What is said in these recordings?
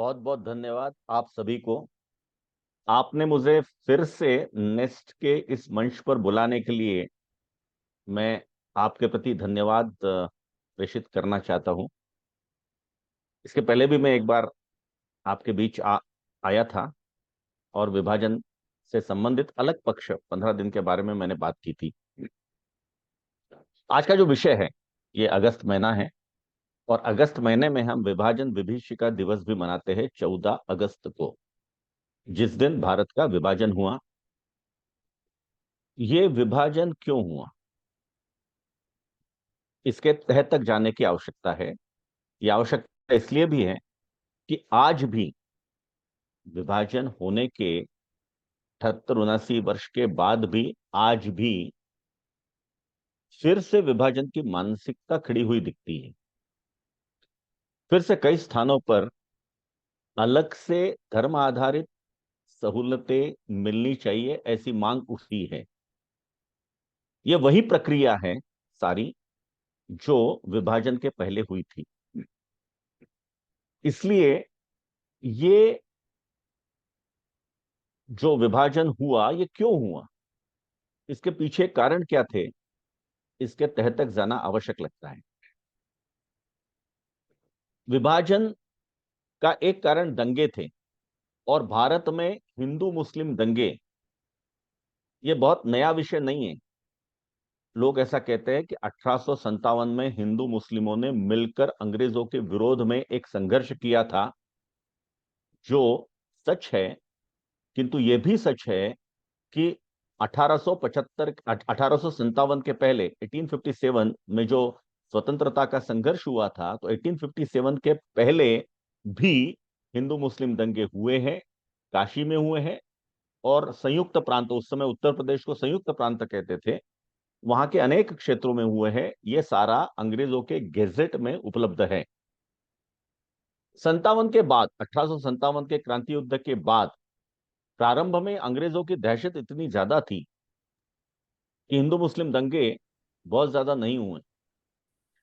बहुत बहुत धन्यवाद आप सभी को। आपने मुझे फिर से नेस्ट के इस मंच पर बुलाने के लिए मैं आपके प्रति धन्यवाद प्रेषित करना चाहता हूं। इसके पहले भी मैं एक बार आपके बीच आया था और विभाजन से संबंधित अलग पक्ष 15 दिन के बारे में मैंने बात की थी। आज का जो विषय है ये अगस्त महीना है और अगस्त महीने में हम विभाजन विभीषिका दिवस भी मनाते हैं 14 अगस्त को, जिस दिन भारत का विभाजन हुआ। ये विभाजन क्यों हुआ इसके तह तक जाने की आवश्यकता है। यह आवश्यकता इसलिए भी है कि आज भी विभाजन होने के 78-79 वर्ष के बाद भी आज भी फिर से विभाजन की मानसिकता खड़ी हुई दिखती है। फिर से कई स्थानों पर अलग से धर्म आधारित सहूलतें मिलनी चाहिए ऐसी मांग उठती है। यह वही प्रक्रिया है सारी जो विभाजन के पहले हुई थी। इसलिए ये जो विभाजन हुआ ये क्यों हुआ, इसके पीछे कारण क्या थे, इसके तह तक जाना आवश्यक लगता है। विभाजन का एक कारण दंगे थे और भारत में हिंदू मुस्लिम दंगे ये बहुत नया विषय नहीं है। लोग ऐसा कहते हैं कि 1857 में हिंदू मुस्लिमों ने मिलकर अंग्रेजों के विरोध में एक संघर्ष किया था, जो सच है। किंतु यह भी सच है कि 1875 1857 के पहले 1857 में जो स्वतंत्रता का संघर्ष हुआ था, तो 1857 के पहले भी हिंदू मुस्लिम दंगे हुए हैं, काशी में हुए हैं और संयुक्त प्रांत, उस समय उत्तर प्रदेश को संयुक्त प्रांत कहते थे, वहां के अनेक क्षेत्रों में हुए हैं। यह सारा अंग्रेजों के गेजेट में उपलब्ध है। 57 के बाद, 1857 के क्रांति युद्ध के बाद प्रारंभ में अंग्रेजों की दहशत इतनी ज्यादा थी कि हिंदू मुस्लिम दंगे बहुत ज्यादा नहीं हुए,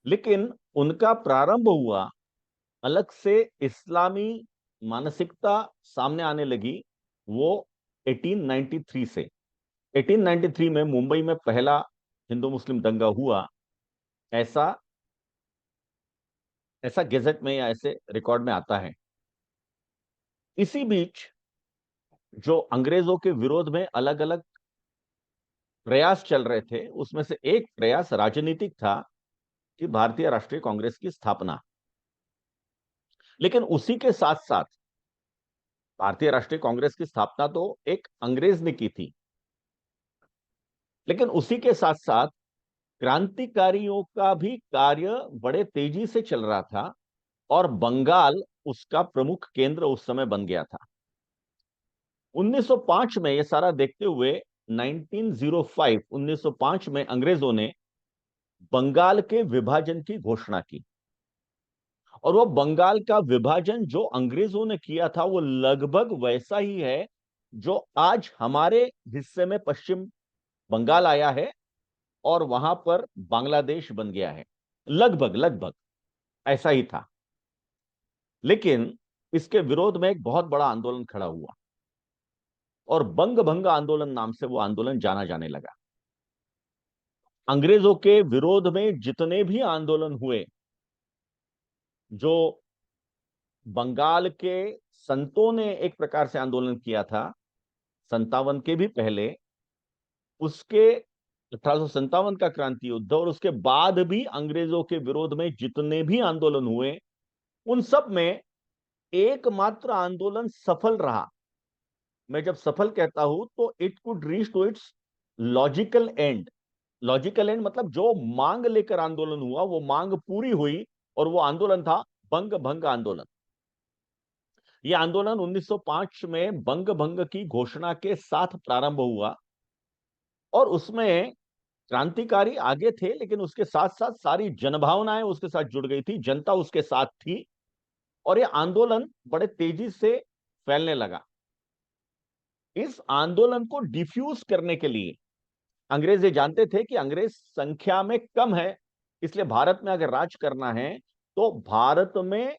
लेकिन उनका प्रारंभ हुआ अलग से इस्लामी मानसिकता सामने आने लगी वो 1893 से। 1893 में मुंबई में पहला हिंदू मुस्लिम दंगा हुआ, ऐसा ऐसा गेजेट में या ऐसे रिकॉर्ड में आता है। इसी बीच जो अंग्रेजों के विरोध में अलग अलग प्रयास चल रहे थे, उसमें से एक प्रयास राजनीतिक था कि भारतीय राष्ट्रीय कांग्रेस की स्थापना। लेकिन उसी के साथ साथ भारतीय राष्ट्रीय कांग्रेस की स्थापना तो एक अंग्रेज ने की थी, लेकिन उसी के साथ साथ क्रांतिकारियों का भी कार्य बड़े तेजी से चल रहा था और बंगाल उसका प्रमुख केंद्र उस समय बन गया था। 1905 में यह सारा देखते हुए 1905 में अंग्रेजों ने बंगाल के विभाजन की घोषणा की। और वो बंगाल का विभाजन जो अंग्रेजों ने किया था वो लगभग वैसा ही है जो आज हमारे हिस्से में पश्चिम बंगाल आया है और वहां पर बांग्लादेश बन गया है। लगभग लगभग ऐसा ही था। लेकिन इसके विरोध में एक बहुत बड़ा आंदोलन खड़ा हुआ और बंग भंग आंदोलन नाम से वो आंदोलन जाना जाने लगा। अंग्रेजों के विरोध में जितने भी आंदोलन हुए, जो बंगाल के संतों ने एक प्रकार से आंदोलन किया था 57 के भी पहले, उसके 1857 का क्रांति युद्ध और उसके बाद भी अंग्रेजों के विरोध में जितने भी आंदोलन हुए, उन सब में एकमात्र आंदोलन सफल रहा। मैं जब सफल कहता हूं तो it could reach to its logical end. Logical end मतलब जो मांग लेकर आंदोलन हुआ वो मांग पूरी हुई, और वो आंदोलन था बंग भंग आंदोलन। यह आंदोलन 1905 में बंग भंग की घोषणा के साथ प्रारंभ हुआ और उसमें क्रांतिकारी आगे थे, लेकिन उसके साथ साथ सारी जनभावनाएं उसके साथ जुड़ गई थी, जनता उसके साथ थी और यह आंदोलन बड़े तेजी से फैलने लगा। इस आंदोलन को डिफ्यूज करने के लिए अंग्रेज ये जानते थे कि अंग्रेज संख्या में कम है, इसलिए भारत में अगर राज करना है तो भारत में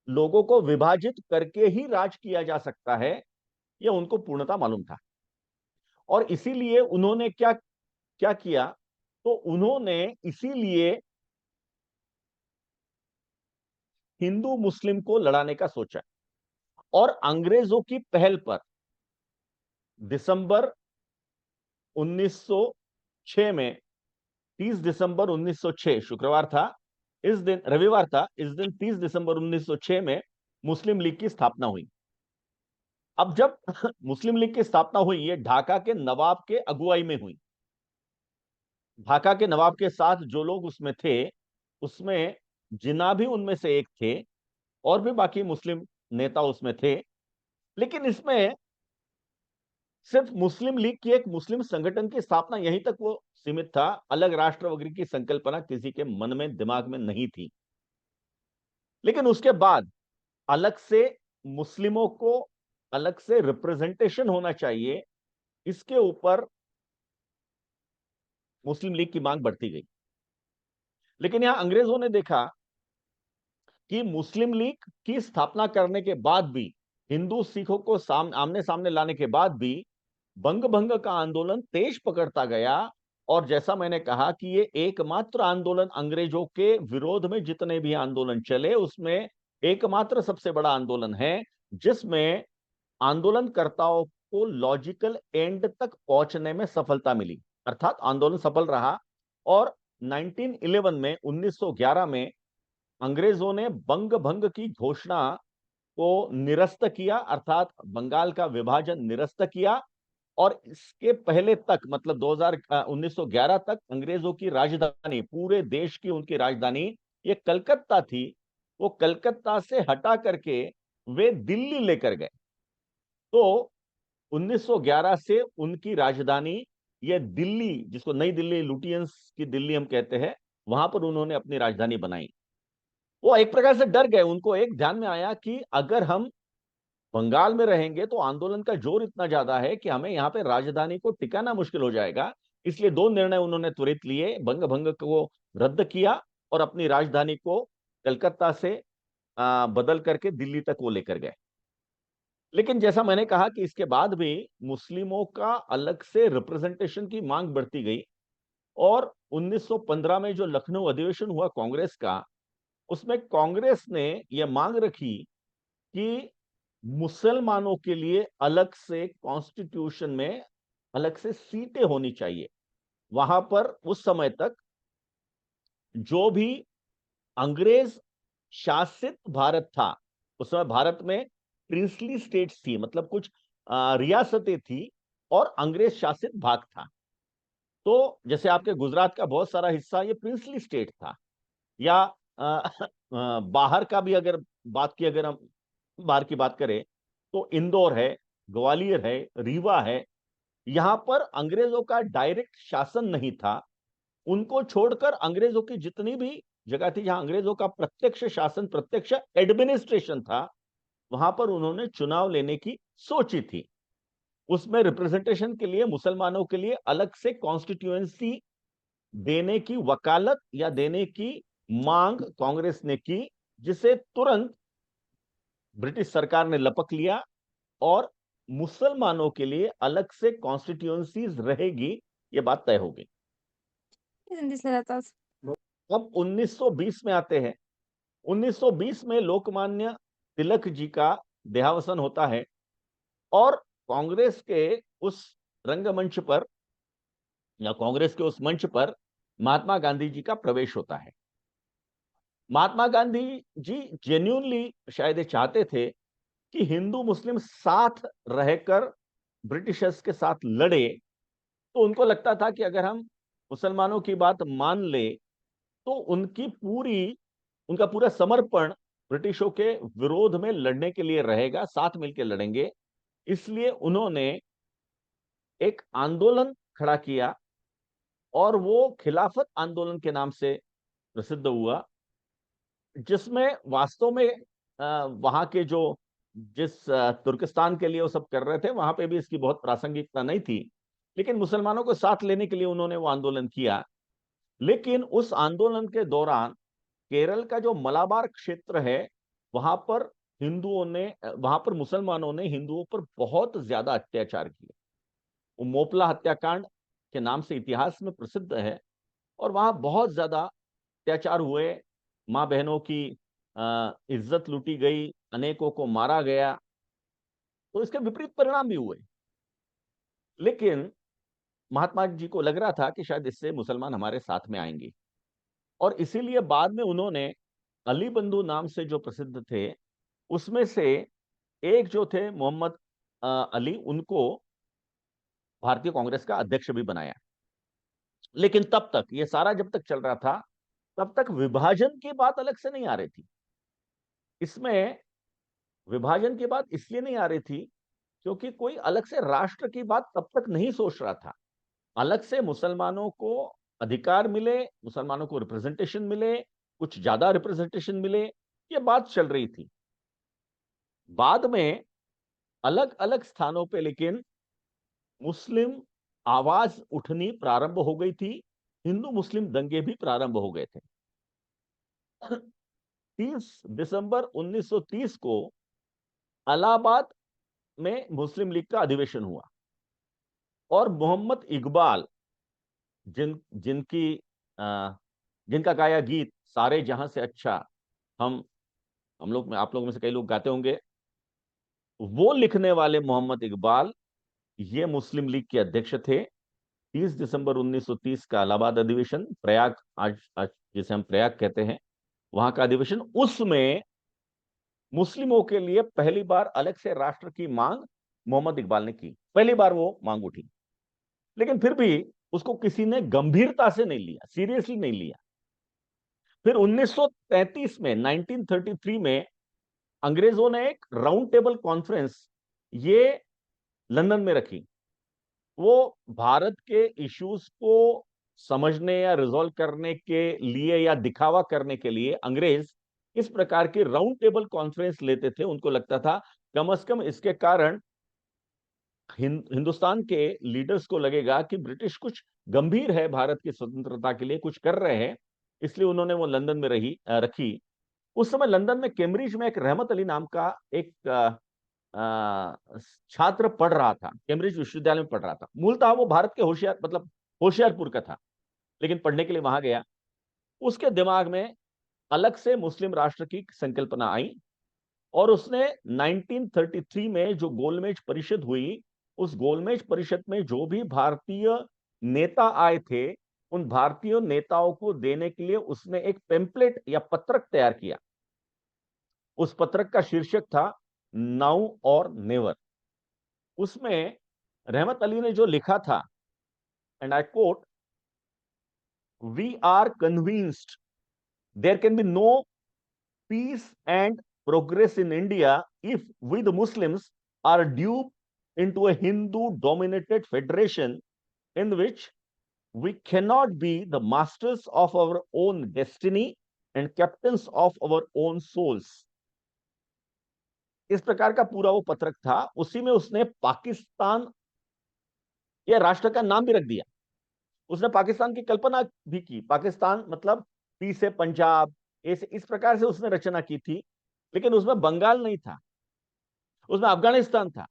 लोगों को विभाजित करके ही राज किया जा सकता है, यह उनको पूर्णता मालूम था। और इसीलिए उन्होंने क्या क्या किया, तो उन्होंने इसीलिए हिंदू मुस्लिम को लड़ाने का सोचा। और अंग्रेजों की पहल पर दिसंबर 1906 में, 30 दिसंबर 1906 शुक्रवार था, इस दिन रविवार था, इस दिन 30 दिसंबर 1906 में मुस्लिम लीग की स्थापना हुई। अब जब मुस्लिम लीग की स्थापना हुई, ये ढाका के नवाब के अगुवाई में हुई। ढाका के नवाब के साथ जो लोग उसमें थे, उसमें जिन्ना भी उनमें से एक थे, और भी बाकी मुस्लिम नेता उसमें थे। लेकिन इसमें सिर्फ मुस्लिम लीग की, एक मुस्लिम संगठन की स्थापना, यहीं तक वो सीमित था। अलग राष्ट्र वगैरह की संकल्पना किसी के मन में, दिमाग में नहीं थी। लेकिन उसके बाद अलग से मुस्लिमों को अलग से रिप्रेजेंटेशन होना चाहिए, इसके ऊपर मुस्लिम लीग की मांग बढ़ती गई। लेकिन यहां अंग्रेजों ने देखा कि मुस्लिम लीग की स्थापना करने के बाद भी, हिंदू सिखों को आमने सामने लाने के बाद भी बंग भंग का आंदोलन तेज पकड़ता गया। और जैसा मैंने कहा कि ये एकमात्र आंदोलन, अंग्रेजों के विरोध में जितने भी आंदोलन चले उसमें एकमात्र सबसे बड़ा आंदोलन है जिसमें आंदोलनकर्ताओं को लॉजिकल एंड तक पहुंचने में सफलता मिली, अर्थात आंदोलन सफल रहा। और 1911 में, 1911 में अंग्रेजों ने बंग भंग की घोषणा को निरस्त किया, अर्थात बंगाल का विभाजन निरस्त किया। और इसके पहले तक, मतलब 1911 तक अंग्रेजों की राजधानी, पूरे देश की उनकी राजधानी ये कलकत्ता थी। वो कलकत्ता से हटा करके वे दिल्ली लेकर गए। तो 1911 से उनकी राजधानी ये दिल्ली, जिसको नई दिल्ली, लुटियंस की दिल्ली हम कहते हैं, वहां पर उन्होंने अपनी राजधानी बनाई। वो एक प्रकार से डर गए। उनको एक ध्यान में आया कि अगर हम बंगाल में रहेंगे तो आंदोलन का जोर इतना ज्यादा है कि हमें यहाँ पे राजधानी को टिकाना मुश्किल हो जाएगा। इसलिए दो निर्णय उन्होंने त्वरित लिए, बंग भंग को रद्द किया और अपनी राजधानी को कलकत्ता से बदल करके दिल्ली तक वो लेकर गए। लेकिन जैसा मैंने कहा कि इसके बाद भी मुस्लिमों का अलग से रिप्रेजेंटेशन की मांग बढ़ती गई। और 1915 में जो लखनऊ अधिवेशन हुआ कांग्रेस का, उसमें कांग्रेस ने यह मांग रखी कि मुसलमानों के लिए अलग से कॉन्स्टिट्यूशन में अलग से सीटें होनी चाहिए। वहां पर उस समय तक जो भी अंग्रेज शासित भारत था, उस समय भारत में प्रिंसली स्टेट्स थी, मतलब कुछ रियासतें थी और अंग्रेज शासित भाग था। तो जैसे आपके गुजरात का बहुत सारा हिस्सा ये प्रिंसली स्टेट था। या बाहर का भी अगर बात की, अगर हम बाहर की बात करें तो इंदौर है, ग्वालियर है, रीवा है। यहां पर अंग्रेजों का डायरेक्ट शासन नहीं था। उनको छोड़कर अंग्रेजों की जितनी भी जगह थी जहां अंग्रेजों का प्रत्यक्ष शासन, प्रत्यक्ष एडमिनिस्ट्रेशन था, वहां पर उन्होंने चुनाव लेने की सोची थी। उसमें रिप्रेजेंटेशन के लिए मुसलमानों के लिए अलग से कॉन्स्टिट्यूएंसी देने की वकालत या देने की मांग कांग्रेस ने की, जिसे तुरंत ब्रिटिश सरकार ने लपक लिया। और मुसलमानों के लिए अलग से कॉन्स्टिट्यूएंसीज रहेगी, यह बात तय हो गई। अब 1920 में आते हैं। 1920 में लोकमान्य तिलक जी का देहावसान होता है और कांग्रेस के उस रंगमंच पर, या कांग्रेस के उस मंच पर महात्मा गांधी जी का प्रवेश होता है। महात्मा गांधी जी जेन्युइनली शायद ये चाहते थे कि हिंदू मुस्लिम साथ रहकर ब्रिटिशर्स के साथ लड़े। तो उनको लगता था कि अगर हम मुसलमानों की बात मान ले तो उनका पूरा समर्पण ब्रिटिशों के विरोध में लड़ने के लिए रहेगा, साथ मिलकर लड़ेंगे। इसलिए उन्होंने एक आंदोलन खड़ा किया और वो खिलाफत आंदोलन के नाम से प्रसिद्ध हुआ, जिसमें वास्तव में वहां के जो जिस तुर्किस्तान के लिए वो सब कर रहे थे, वहां पे भी इसकी बहुत प्रासंगिकता नहीं थी। लेकिन मुसलमानों को साथ लेने के लिए उन्होंने वो आंदोलन किया। लेकिन उस आंदोलन के दौरान केरल का जो मलाबार क्षेत्र है, वहां पर वहां पर मुसलमानों ने हिंदुओं पर बहुत ज्यादा अत्याचार किए। वो मोपला हत्याकांड के नाम से इतिहास में प्रसिद्ध है। और वहां बहुत ज्यादा अत्याचार हुए, मां बहनों की इज्जत लूटी गई, अनेकों को मारा गया। तो इसके विपरीत परिणाम भी हुए। लेकिन महात्मा जी को लग रहा था कि शायद इससे मुसलमान हमारे साथ में आएंगे, और इसीलिए बाद में उन्होंने अली बंधु नाम से जो प्रसिद्ध थे, उसमें से एक जो थे मोहम्मद अली, उनको भारतीय कांग्रेस का अध्यक्ष भी बनाया। लेकिन तब तक ये सारा जब तक चल रहा था, तब तक विभाजन की बात अलग से नहीं आ रही थी। इसमें विभाजन की बात इसलिए नहीं आ रही थी क्योंकि कोई अलग से राष्ट्र की बात तब तक नहीं सोच रहा था। अलग से मुसलमानों को अधिकार मिले, मुसलमानों को रिप्रेजेंटेशन मिले, कुछ ज्यादा रिप्रेजेंटेशन मिले, ये बात चल रही थी। बाद में अलग अलग स्थानों पे लेकिन मुस्लिम आवाज उठनी प्रारंभ हो गई थी, हिंदू मुस्लिम दंगे भी प्रारंभ हो गए थे। 30 दिसंबर 1930 को इलाहाबाद में मुस्लिम लीग का अधिवेशन हुआ, और मोहम्मद इकबाल, जिन जिनकी आ, जिनका गाया गीत सारे जहां से अच्छा, हम लोग में, आप लोगों में से कई लोग गाते होंगे, वो लिखने वाले मोहम्मद इकबाल ये मुस्लिम लीग के अध्यक्ष थे। 30 दिसंबर 1930 का इलाहाबाद अधिवेशन, प्रयाग, आज जिसे हम प्रयाग कहते हैं, वहां का अधिवेशन, उसमें मुस्लिमों के लिए पहली बार अलग से राष्ट्र की मांग मोहम्मद इकबाल ने की। पहली बार वो मांग उठी, लेकिन फिर भी उसको किसी ने गंभीरता से नहीं लिया, सीरियसली नहीं लिया। फिर 1933 में, 1933 में अंग्रेजों ने एक राउंड टेबल कॉन्फ्रेंस ये लंदन में रखी। वो भारत के इश्यूज को समझने या रिजॉल्व करने के लिए या दिखावा करने के लिए अंग्रेज इस प्रकार के राउंड टेबल कॉन्फ्रेंस लेते थे। उनको लगता था कम से कम इसके कारण हिंदुस्तान के लीडर्स को लगेगा कि ब्रिटिश कुछ गंभीर है, भारत की स्वतंत्रता के लिए कुछ कर रहे हैं। इसलिए उन्होंने वो लंदन में रखी। उस समय लंदन में कैम्ब्रिज में एक रहमत अली नाम का एक छात्र पढ़ रहा था, कैम्ब्रिज विश्वविद्यालय में पढ़ रहा था। मूलतः वो भारत के होशियारपुर का था, लेकिन पढ़ने के लिए वहां गया। उसके दिमाग में अलग से मुस्लिम राष्ट्र की संकल्पना आई, और उसने 1933 में जो गोलमेज परिषद हुई, उस गोलमेज परिषद में जो भी भारतीय नेता आए थे, उन भारतीय नेताओं को देने के लिए उसने एक पेम्पलेट या पत्रक तैयार किया। उस पत्रक का शीर्षक था नाउ और नेवर। उसमें रहमत अली ने जो लिखा था, and I quote, we are convinced there can be no peace and progress in India if we the Muslims are duped into a Hindu dominated federation in which we cannot be the masters of our own destiny and captains of our own souls। इस प्रकार का पूरा वो पत्रक था। उसी में उसने पाकिस्तान या राष्ट्र का नाम भी रख दिया। उसने पाकिस्तान की कल्पना भी की, पाकिस्तान मतलब पी से पंजाब, ऐसे इस प्रकार से उसने रचना की थी। लेकिन उसमें बंगाल नहीं था, उसमें अफगानिस्तान था,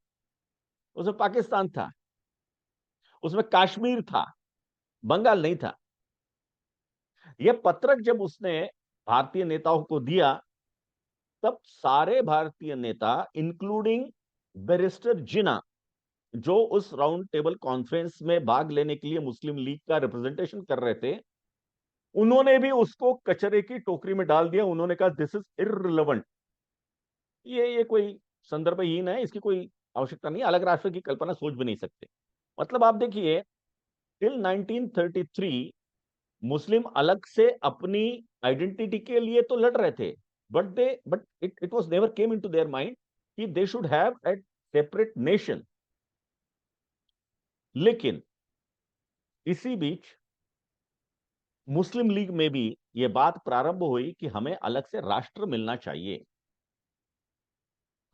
उसमें पाकिस्तान था, उसमें कश्मीर था, बंगाल नहीं था। यह पत्रक जब उसने भारतीय नेताओं को दिया, तब सारे भारतीय नेता इंक्लूडिंग बैरिस्टर जिन्ना, जो उस राउंड टेबल कॉन्फ्रेंस में भाग लेने के लिए मुस्लिम लीग का रिप्रेजेंटेशन कर रहे थे, उन्होंने भी उसको कचरे की टोकरी में डाल दिया। उन्होंने कहा दिस इज इररिलेवेंट, ये कोई संदर्भहीन है, इसकी कोई आवश्यकता नहीं, अलग राष्ट्र की कल्पना सोच भी नहीं सकते। मतलब आप देखिए, टिल 1933 मुस्लिम अलग से अपनी आइडेंटिटी के लिए तो लड़ रहे थे, but it was never came into their mind कि they should have a separate nation. लेकिन इसी बीच मुस्लिम लीग में भी यह बात प्रारंभ हुई कि हमें अलग से राष्ट्र मिलना चाहिए।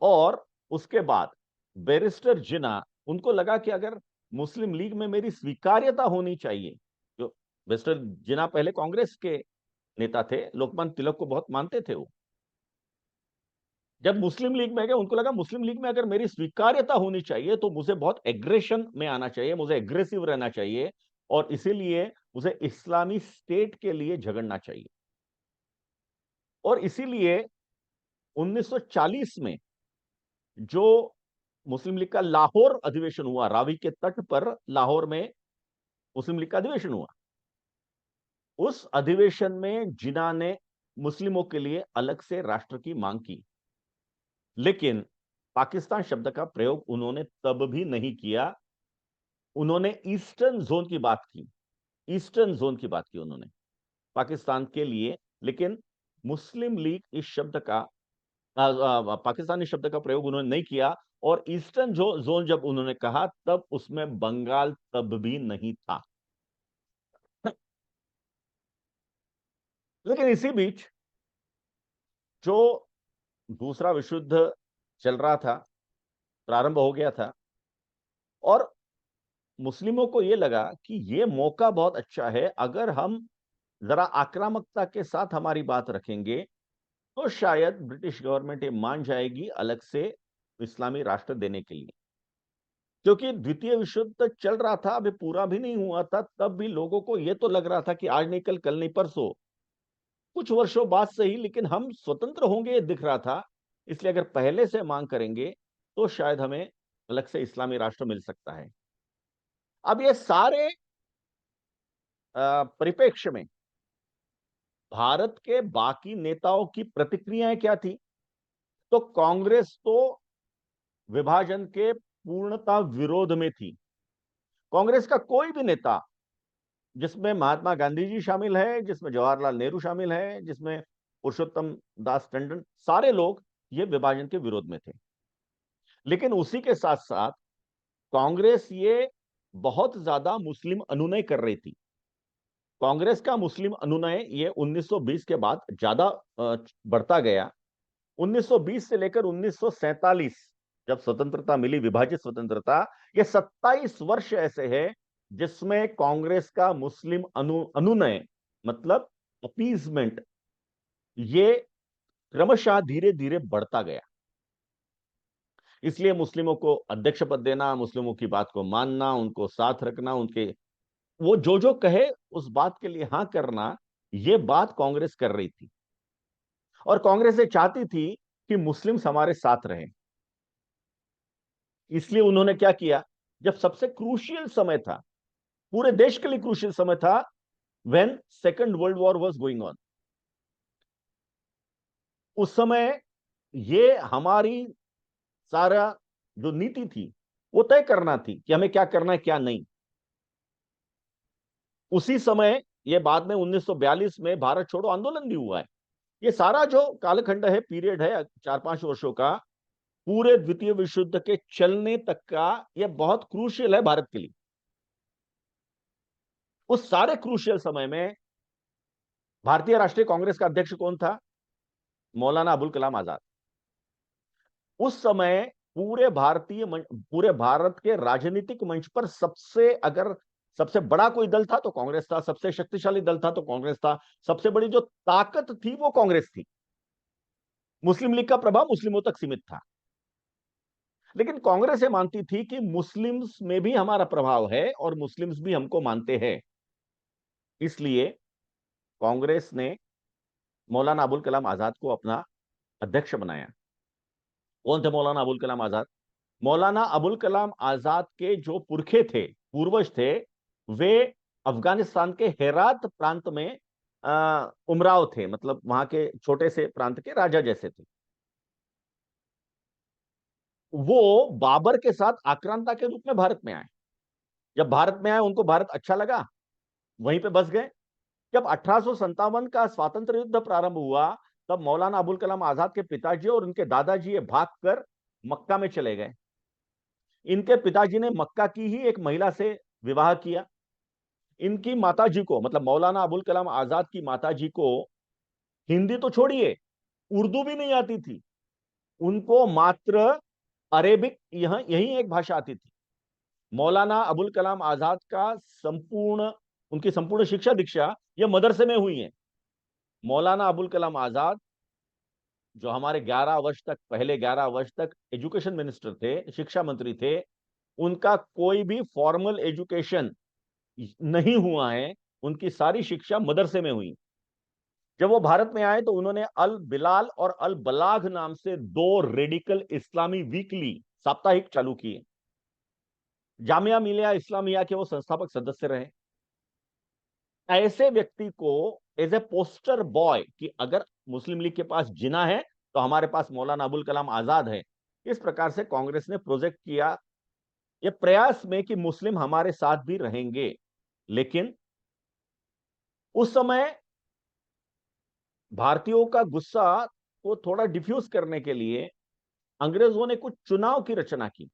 और उसके बाद बैरिस्टर जिन्ना, उनको लगा कि अगर मुस्लिम लीग में मेरी स्वीकार्यता होनी चाहिए, जो बैरिस्टर जिन्ना पहले कांग्रेस के नेता थे, लोकमान्य तिलक को बहुत मानते थे वो, जब मुस्लिम लीग में गए, उनको लगा मुस्लिम लीग में अगर मेरी स्वीकार्यता होनी चाहिए तो मुझे बहुत एग्रेशन में आना चाहिए, मुझे एग्रेसिव रहना चाहिए, और इसीलिए मुझे इस्लामी स्टेट के लिए झगड़ना चाहिए। और इसीलिए 1940 में जो मुस्लिम लीग का लाहौर अधिवेशन हुआ, रावी के तट पर लाहौर में मुस्लिम लीग का अधिवेशन हुआ, उस अधिवेशन में जिन्ना ने मुस्लिमों के लिए अलग से राष्ट्र की मांग की, लेकिन पाकिस्तान शब्द का प्रयोग उन्होंने तब भी नहीं किया। उन्होंने ईस्टर्न जोन की बात की, ईस्टर्न जोन की बात की उन्होंने पाकिस्तान के लिए, लेकिन मुस्लिम लीग इस शब्द का पाकिस्तानी शब्द का प्रयोग उन्होंने नहीं किया। और ईस्टर्न जोन जब उन्होंने कहा तब उसमें बंगाल तब भी नहीं था। लेकिन इसी बीच जो दूसरा विश्व युद्ध चल रहा था, प्रारंभ हो गया था, और मुस्लिमों को यह लगा कि यह मौका बहुत अच्छा है, अगर हम जरा आक्रामकता के साथ हमारी बात रखेंगे तो शायद ब्रिटिश गवर्नमेंट ये मान जाएगी अलग से इस्लामी राष्ट्र देने के लिए। क्योंकि द्वितीय विश्व युद्ध चल रहा था, अभी पूरा भी नहीं हुआ था, तब भी लोगों को यह तो लग रहा था कि आज नहीं कल, कल नहीं परसों, कुछ वर्षों बाद सही, लेकिन हम स्वतंत्र होंगे ये दिख रहा था। इसलिए अगर पहले से मांग करेंगे तो शायद हमें अलग से इस्लामी राष्ट्र मिल सकता है। अब ये सारे परिप्रेक्ष्य में भारत के बाकी नेताओं की प्रतिक्रियाएं क्या थी? तो कांग्रेस तो विभाजन के पूर्णता विरोध में थी। कांग्रेस का कोई भी नेता, जिसमें महात्मा गांधी जी शामिल है, जिसमें जवाहरलाल नेहरू शामिल है, जिसमें पुरुषोत्तम दास टंडन, सारे लोग ये विभाजन के विरोध में थे। लेकिन उसी के साथ साथ कांग्रेस ये बहुत ज्यादा मुस्लिम अनुनय कर रही थी। कांग्रेस का मुस्लिम अनुनय ये 1920 के बाद ज्यादा बढ़ता गया। 1920 से लेकर 1947, जब स्वतंत्रता मिली, विभाजित स्वतंत्रता, ये 27 वर्ष ऐसे है जिसमें कांग्रेस का मुस्लिम अनुनय, मतलब अपीजमेंट, ये क्रमशः धीरे धीरे बढ़ता गया। इसलिए मुस्लिमों को अध्यक्ष पद देना, मुस्लिमों की बात को मानना, उनको साथ रखना, उनके वो जो कहे उस बात के लिए हां करना, यह बात कांग्रेस कर रही थी। और कांग्रेस ये चाहती थी कि मुस्लिम्स हमारे साथ रहें। इसलिए उन्होंने क्या किया, जब सबसे क्रूशियल समय था, पूरे देश के लिए क्रूशियल समय था, when second world war was going on, उस समय ये हमारी सारा जो नीति थी वो तय करना थी कि हमें क्या करना है क्या नहीं। उसी समय, ये बाद में 1942 में भारत छोड़ो आंदोलन भी हुआ है। ये सारा जो कालखंड है, पीरियड है 4-5 वर्षों का, पूरे द्वितीय विश्व युद्ध के चलने तक का, यह बहुत क्रूशियल है भारत के लिए। उस सारे क्रूशियल समय में भारतीय राष्ट्रीय कांग्रेस का अध्यक्ष कौन था? मौलाना अबुल कलाम आजाद। उस समय पूरे भारत के राजनीतिक मंच पर सबसे बड़ा कोई दल था तो कांग्रेस था, सबसे शक्तिशाली दल था तो कांग्रेस था, सबसे बड़ी जो ताकत थी वो कांग्रेस थी। मुस्लिम लीग का प्रभाव मुस्लिमों तक सीमित था। लेकिन कांग्रेस ये मानती थी कि मुस्लिम्स में भी हमारा प्रभाव है और मुस्लिम्स भी हमको मानते हैं। इसलिए कांग्रेस ने मौलाना अबुल कलाम आजाद को अपना अध्यक्ष बनाया। कौन थे मौलाना अबुल कलाम आजाद? मौलाना अबुल कलाम आजाद के जो पुरखे थे, पूर्वज थे, वे अफगानिस्तान के हेरात प्रांत में उमराव थे, मतलब वहां के छोटे से प्रांत के राजा जैसे थे। वो बाबर के साथ आक्रांता के रूप में भारत में आए। जब भारत में आए, उनको भारत अच्छा लगा, वहीं पे बस गए। जब 1857 का स्वातंत्र युद्ध प्रारंभ हुआ, तब मौलाना अबुल कलाम आजाद के पिताजी और उनके दादाजी ये भागकर मक्का में चले गए। इनके पिताजी ने मक्का की ही एक महिला से विवाह किया। इनकी माताजी को, मतलब मौलाना अबुल कलाम आजाद की माताजी को, हिंदी तो छोड़िए, उर्दू भी नहीं आती थी। उनको मात्र अरेबिक, यही एक भाषा आती थी। मौलाना अबुल कलाम आजाद का उनकी संपूर्ण शिक्षा दीक्षा यह मदरसे में हुई है। मौलाना अबुल कलाम आजाद जो हमारे 11 वर्ष तक, पहले 11 वर्ष तक एजुकेशन मिनिस्टर थे, शिक्षा मंत्री थे, उनका कोई भी फॉर्मल एजुकेशन नहीं हुआ है। उनकी सारी शिक्षा मदरसे में हुई। जब वो भारत में आए तो उन्होंने अल बिलाल और अल बलाग नाम से दो रेडिकल इस्लामी वीकली साप्ताहिक चालू किए। जामिया मिलिया इस्लामिया के वो संस्थापक सदस्य रहे। ऐसे व्यक्ति को एज ए पोस्टर बॉय कि अगर मुस्लिम लीग के पास जिना है तो हमारे पास मौलाना अबुल कलाम आजाद है, इस प्रकार से कांग्रेस ने प्रोजेक्ट किया ये प्रयास में कि मुस्लिम हमारे साथ भी रहेंगे। लेकिन उस समय भारतीयों का गुस्सा को थोड़ा डिफ्यूज करने के लिए अंग्रेजों ने कुछ चुनाव की रचना की।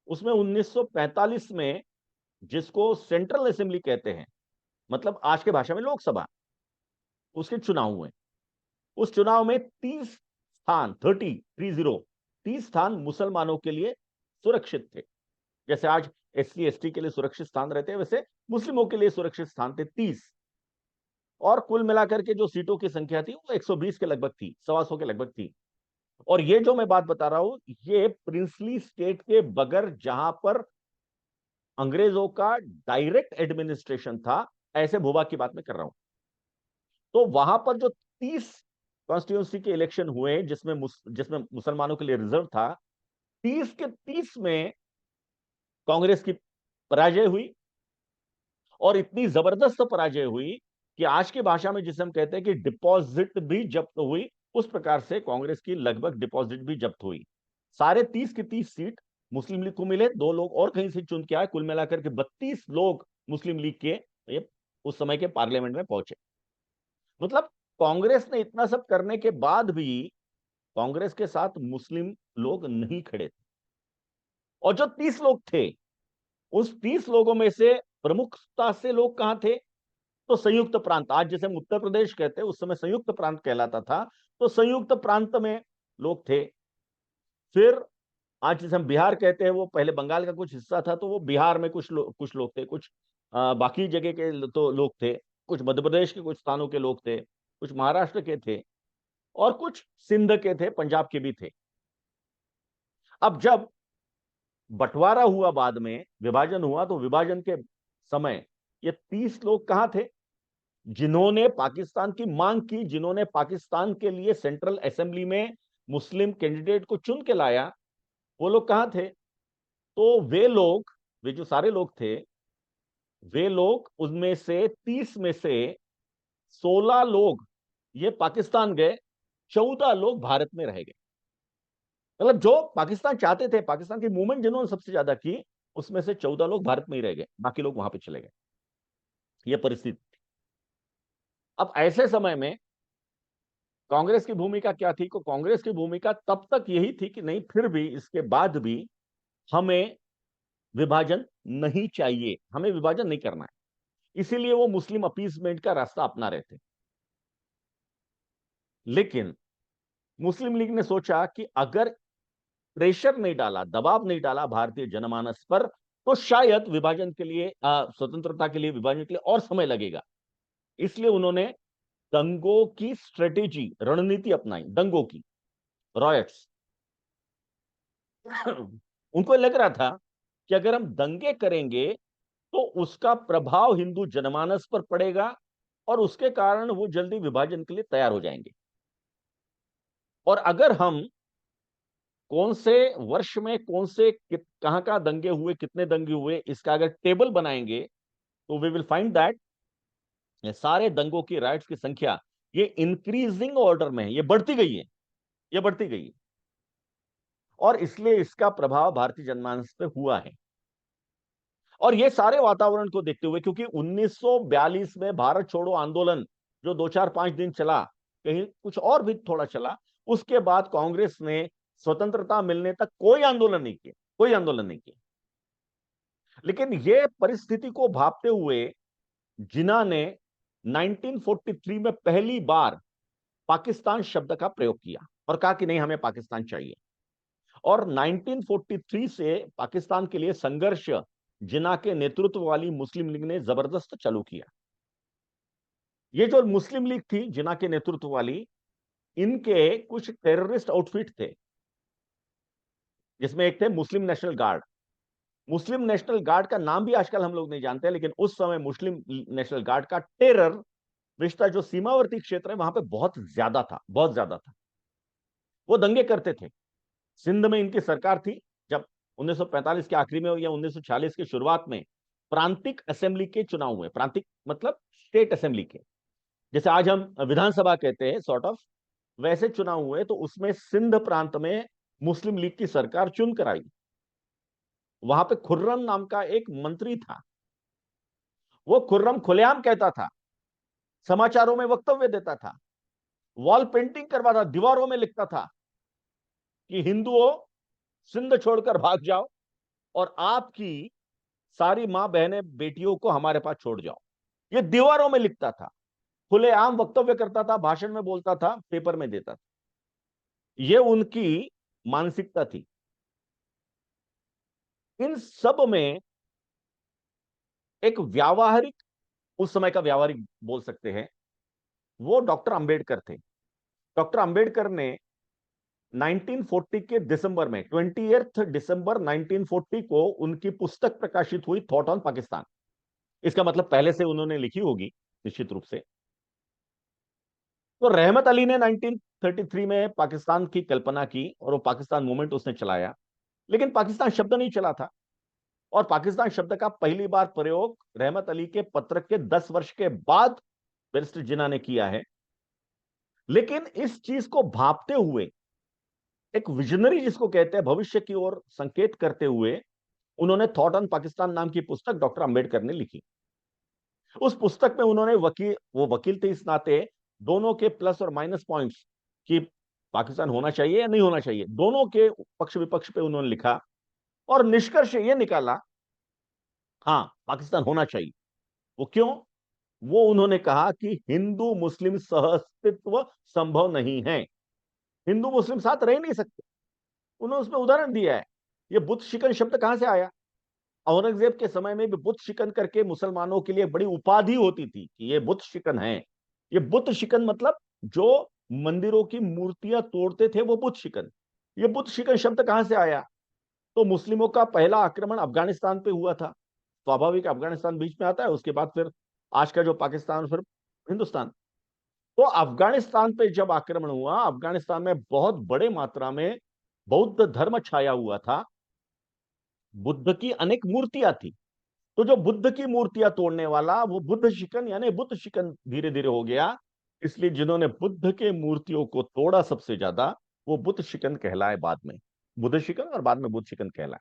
उसमें 1945 में, जिसको सेंट्रल असेंबली कहते हैं, मतलब आज के भाषा में लोकसभा, उसके चुनाव हुए। उस चुनाव में 30 स्थान, 30 स्थान मुसलमानों के लिए सुरक्षित थे। जैसे आज एससी एसटी के लिए सुरक्षित स्थान रहते हैं, वैसे मुस्लिमों के लिए सुरक्षित स्थान थे 30। और कुल मिलाकर के जो सीटों की संख्या थी वो 120 के लगभग थी, 125 के लगभग थी। और ये जो मैं बात बता रहा हूं, ये प्रिंसली स्टेट के बगैर, जहां पर अंग्रेजों का डायरेक्ट एडमिनिस्ट्रेशन था, ऐसे भूभाग की बात मैं कर रहा हूं। तो वहां पर जो 30 कॉन्स्टिट्यूंसी के इलेक्शन हुए, जिसमें मुसलमानों के लिए रिजर्व था, 30 के 30 में कांग्रेस की पराजय हुई। और इतनी जबरदस्त पराजय हुई कि आज की भाषा में जिसे हम कहते हैं कि डिपॉजिट भी जब्त हुई, उस प्रकार से कांग्रेस की लगभग डिपॉजिट भी जब्त हुई। सारे 30 की 30 सीट मुस्लिम लीग को मिले, 2 लोग और कहीं से चुन के आए, कुल मिलाकर के 32 लोग मुस्लिम लीग के ये उस समय के पार्लियामेंट में पहुंचे। मतलब कांग्रेस ने इतना सब करने के बाद भी कांग्रेस के साथ मुस्लिम लोग नहीं खड़े थे। और जो 30 लोग थे, उस 30 लोगों में से प्रमुखता से लोग कहां थे? तो संयुक्त प्रांत, आज जैसे हम उत्तर प्रदेश कहते हैं, उस समय संयुक्त प्रांत कहलाता था। तो संयुक्त प्रांत में लोग थे। फिर आज जैसे हम बिहार कहते हैं, वो पहले बंगाल का कुछ हिस्सा था, तो वो बिहार में कुछ लोग थे, कुछ बाकी जगह के तो लोग थे, कुछ मध्य प्रदेश के कुछ स्थानों के लोग थे, कुछ महाराष्ट्र के थे, और कुछ सिंध के थे, पंजाब के भी थे। अब जब बंटवारा हुआ, बाद में विभाजन हुआ, तो विभाजन के समय ये 30 लोग कहां थे? जिन्होंने पाकिस्तान की मांग की, जिन्होंने पाकिस्तान के लिए सेंट्रल असेंबली में मुस्लिम कैंडिडेट को चुन के लाया, वो लोग कहां थे? तो वे जो सारे लोग थे, वे लोग, उनमें से 30 में से 16 लोग ये पाकिस्तान गए, 14 लोग भारत में रह गए। मतलब जो पाकिस्तान चाहते थे, पाकिस्तान की मूवमेंट जिन्होंने सबसे ज्यादा की, उसमें से 14 लोग भारत में ही रह गए, बाकी लोग वहां पे चले गए। यह परिस्थिति। अब ऐसे समय में कांग्रेस की भूमिका क्या थी? कांग्रेस की भूमिका तब तक यही थी कि नहीं, फिर भी इसके बाद भी हमें विभाजन नहीं चाहिए, हमें विभाजन नहीं करना है। इसीलिए वो मुस्लिम अपीसमेंट का रास्ता अपना रहे थे। लेकिन मुस्लिम लीग ने सोचा कि अगर प्रेशर नहीं डाला, दबाव नहीं डाला भारतीय जनमानस पर, तो शायद विभाजन के लिए, स्वतंत्रता के लिए, विभाजन के लिए और समय लगेगा। इसलिए उन्होंने दंगों की स्ट्रेटेजी, रणनीति अपनाई, दंगों की, रॉयट्स। उनको लग रहा था कि अगर हम दंगे करेंगे तो उसका प्रभाव हिंदू जनमानस पर पड़ेगा और उसके कारण वो जल्दी विभाजन के लिए तैयार हो जाएंगे। और अगर हम कौन से वर्ष में कौन से कहां दंगे हुए, कितने दंगे हुए, इसका अगर टेबल बनाएंगे, तो वी विल फाइंड दैट सारे दंगों की, राइट्स की संख्या ये इंक्रीजिंग ऑर्डर में है, ये बढ़ती गई है, ये बढ़ती गई है। और इसलिए इसका प्रभाव भारतीय जनमानस पे हुआ है। और ये सारे वातावरण को देखते हुए, क्योंकि 1942 में भारत छोड़ो आंदोलन जो 2-4-5 दिन चला, कहीं कुछ और भी थोड़ा चला, उसके बाद कांग्रेस ने स्वतंत्रता मिलने तक कोई आंदोलन नहीं किया, कोई आंदोलन नहीं किया। लेकिन ये परिस्थिति को भांपते हुए जिन्ना ने 1943 में पहली बार पाकिस्तान शब्द का प्रयोग किया और कहा कि नहीं, हमें पाकिस्तान चाहिए। और 1943 से पाकिस्तान के लिए संघर्ष जिन्ना के नेतृत्व वाली मुस्लिम लीग ने जबरदस्त चालू किया। ये जो मुस्लिम लीग थी जिन्ना के नेतृत्व वाली, इनके कुछ टेररिस्ट आउटफिट थे, जिसमें एक थे मुस्लिम नेशनल गार्ड। मुस्लिम नेशनल गार्ड का नाम भी आजकल हम लोग नहीं जानते, लेकिन उस समय मुस्लिम नेशनल गार्ड का टेरर रिश्ता जो सीमावर्ती क्षेत्र है वहां पे बहुत ज्यादा था, बहुत ज्यादा था। वो दंगे करते थे। सिंध में इनकी सरकार थी जब 1945 के आखिरी में या 1946 की शुरुआत में प्रांतिक असेंबली के चुनाव हुए। प्रांतिक मतलब स्टेट असेंबली के, जैसे आज हम विधानसभा कहते हैं सॉर्ट ऑफ, वैसे चुनाव हुए। तो उसमें सिंध प्रांत में मुस्लिम लीग की सरकार चुन कर आई। वहां पे खुर्रम नाम का एक मंत्री था। वो खुर्रम खुलेआम कहता था, समाचारों में वक्तव्य देता था, वॉल पेंटिंग करवाता, दीवारों में लिखता था कि हिंदुओं सिंध छोड़कर भाग जाओ और आपकी सारी मां बहनें बेटियों को हमारे पास छोड़ जाओ। ये दीवारों में लिखता था, खुलेआम वक्तव्य करता था, भाषण में बोलता था, पेपर में देता था। ये उनकी मानसिकता थी। इन सब में एक व्यावहारिक, उस समय का व्यावहारिक बोल सकते हैं, वो डॉक्टर अंबेडकर थे। डॉक्टर अंबेडकर ने 1940 के दिसंबर में, 20 दिसंबर 1940 को उनकी पुस्तक प्रकाशित हुई, थॉट ऑन पाकिस्तान। इसका मतलब पहले से उन्होंने लिखी होगी निश्चित रूप से। तो रहमत अली ने 1933 में पाकिस्तान की कल्पना की और वो पाकिस्तान मूवमेंट उसने चलाया। लेकिन पाकिस्तान शब्द नहीं चला था। और पाकिस्तान शब्द का पहली बार प्रयोग रहमत अली के पत्र के 10 वर्ष के बाद बैरिस्टर जिन्ना ने किया है। लेकिन इस चीज को भांपते हुए, एक विजनरी जिसको कहते हैं, भविष्य की ओर संकेत करते हुए, उन्होंने थॉट ऑन पाकिस्तान नाम की पुस्तक डॉक्टर अंबेडकर ने लिखी। उस पुस्तक में उन्होंने वो वकील थे इस नाते, दोनों के प्लस और माइनस पॉइंट्स कि पाकिस्तान होना चाहिए या नहीं होना चाहिए, दोनों के पक्ष विपक्ष पे उन्होंने लिखा और निष्कर्ष ये निकाला, हाँ पाकिस्तान होना चाहिए। वो क्यों? वो उन्होंने कहा कि हिंदू मुस्लिम सहअस्तित्व संभव नहीं है, हिंदू मुस्लिम साथ रह नहीं सकते। उन्होंने उसमें उदाहरण दिया है। ये बुत शिकन शब्द कहां से आया? औरंगजेब के समय में भी बुत शिकन करके मुसलमानों के लिए बड़ी उपाधि होती थी कि ये बुत शिकन है। ये बुत शिकन मतलब जो मंदिरों की मूर्तियां तोड़ते थे वो बुत शिकन। ये बुत शिकन शब्द कहां से आया? तो मुस्लिमों का पहला आक्रमण अफगानिस्तान पे हुआ था। स्वाभाविक, अफगानिस्तान बीच में आता है, उसके बाद फिर आज का जो पाकिस्तान, फिर हिंदुस्तान। तो अफगानिस्तान पे जब आक्रमण हुआ, अफगानिस्तान में बहुत बड़े मात्रा में बौद्ध धर्म छाया हुआ था। बुद्ध की अनेक मूर्तियां थी। तो जो बुद्ध की मूर्तियां तोड़ने वाला, वो बुद्ध शिकन यानी बुद्ध शिकन धीरे धीरे हो गया। इसलिए जिन्होंने बुद्ध के मूर्तियों को तोड़ा सबसे ज्यादा, वो बुद्ध शिकन कहलाए बाद में। बुद्ध शिकन और बाद में बुद्ध शिकन कहलाए।